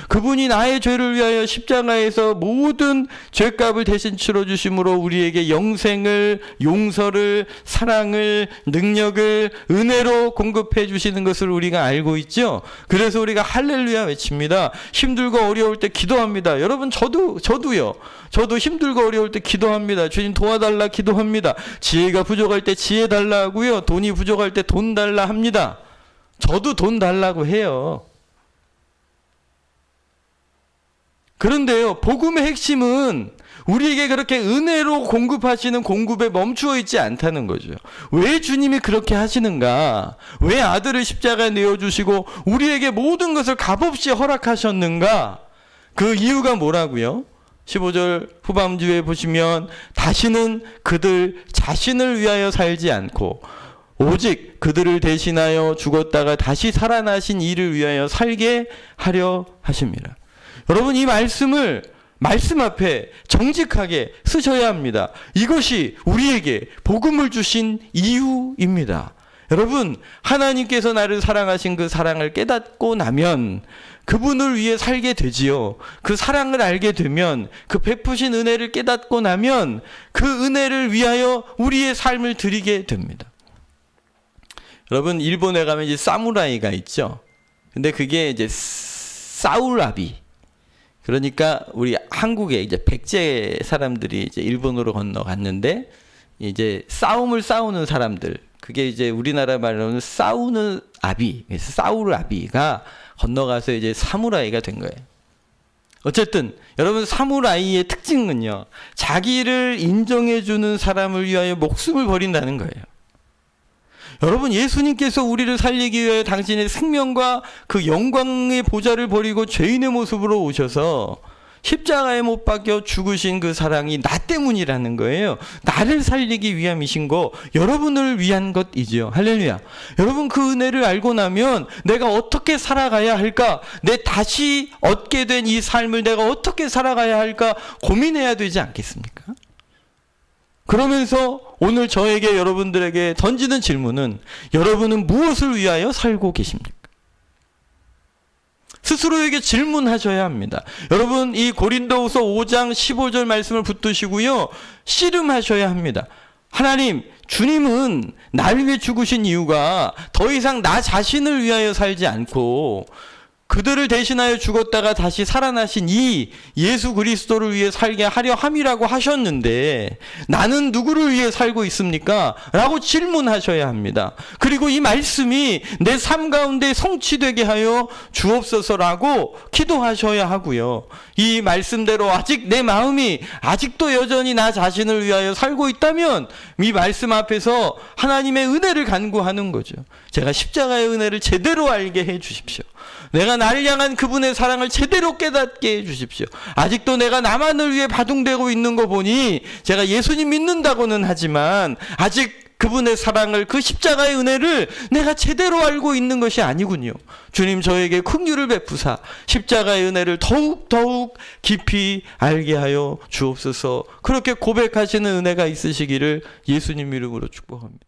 그분이 나의 죄를 위하여 십자가에서 모든 죄값을 대신 치러주심으로 우리에게 영생을, 용서를, 사랑을, 능력을 은혜로 공급해 주시는 것을 우리가 알고 있죠. 그래서 우리가 할렐루야 외칩니다. 힘들고 어려울 때 기도합니다. 여러분 저도요. 저도 힘들고 어려울 때 기도합니다. 주님 도와달라 기도합니다. 지혜가 부족할 때 지혜 달라 하고요. 돈이 부족할 때 돈 달라 합니다. 저도 돈 달라고 해요. 그런데요, 복음의 핵심은 우리에게 그렇게 은혜로 공급하시는 공급에 멈추어 있지 않다는 거죠. 왜 주님이 그렇게 하시는가? 왜 아들을 십자가에 내어주시고 우리에게 모든 것을 값없이 허락하셨는가? 그 이유가 뭐라고요? 15절 후반부에 보시면 다시는 그들 자신을 위하여 살지 않고 오직 그들을 대신하여 죽었다가 다시 살아나신 이를 위하여 살게 하려 하십니다. 여러분, 이 말씀을 말씀 앞에 정직하게 쓰셔야 합니다. 이것이 우리에게 복음을 주신 이유입니다. 여러분, 하나님께서 나를 사랑하신 그 사랑을 깨닫고 나면 그분을 위해 살게 되지요. 그 사랑을 알게 되면, 그 베푸신 은혜를 깨닫고 나면 그 은혜를 위하여 우리의 삶을 드리게 됩니다. 여러분, 일본에 가면 이제 사무라이가 있죠. 근데 그게 이제 사우라비. 그러니까 우리 한국에 이제 백제 사람들이 이제 일본으로 건너갔는데 이제 싸움을 싸우는 사람들, 그게 이제 우리나라 말로는 싸우는 아비, 사우라비가 건너가서 이제 사무라이가 된 거예요. 어쨌든 여러분, 사무라이의 특징은요, 자기를 인정해주는 사람을 위하여 목숨을 버린다는 거예요. 여러분, 예수님께서 우리를 살리기 위하여 당신의 생명과 그 영광의 보좌를 버리고 죄인의 모습으로 오셔서 십자가에 못 박혀 죽으신 그 사랑이 나 때문이라는 거예요. 나를 살리기 위함이신 거, 여러분을 위한 것이지요. 할렐루야. 여러분, 그 은혜를 알고 나면 내가 어떻게 살아가야 할까? 내 다시 얻게 된 이 삶을 내가 어떻게 살아가야 할까 고민해야 되지 않겠습니까? 그러면서 오늘 저에게, 여러분들에게 던지는 질문은, 여러분은 무엇을 위하여 살고 계십니까? 스스로에게 질문하셔야 합니다. 여러분, 이 고린도후서 5장 15절 말씀을 붙드시고요, 씨름하셔야 합니다. 하나님, 주님은 나를 위해 죽으신 이유가 더 이상 나 자신을 위하여 살지 않고 그들을 대신하여 죽었다가 다시 살아나신 이 예수 그리스도를 위해 살게 하려 함이라고 하셨는데 나는 누구를 위해 살고 있습니까? 라고 질문하셔야 합니다. 그리고 이 말씀이 내 삶 가운데 성취되게 하여 주옵소서라고 기도하셔야 하고요. 이 말씀대로 아직 내 마음이 아직도 여전히 나 자신을 위하여 살고 있다면 이 말씀 앞에서 하나님의 은혜를 간구하는 거죠. 제가 십자가의 은혜를 제대로 알게 해 주십시오. 내가 나를 향한 그분의 사랑을 제대로 깨닫게 해 주십시오. 아직도 내가 나만을 위해 바둥대고 있는 거 보니 제가 예수님 믿는다고는 하지만 아직 그분의 사랑을, 그 십자가의 은혜를 내가 제대로 알고 있는 것이 아니군요. 주님, 저에게 긍휼을 베푸사 십자가의 은혜를 더욱 깊이 알게 하여 주옵소서. 그렇게 고백하시는 은혜가 있으시기를 예수님 이름으로 축복합니다.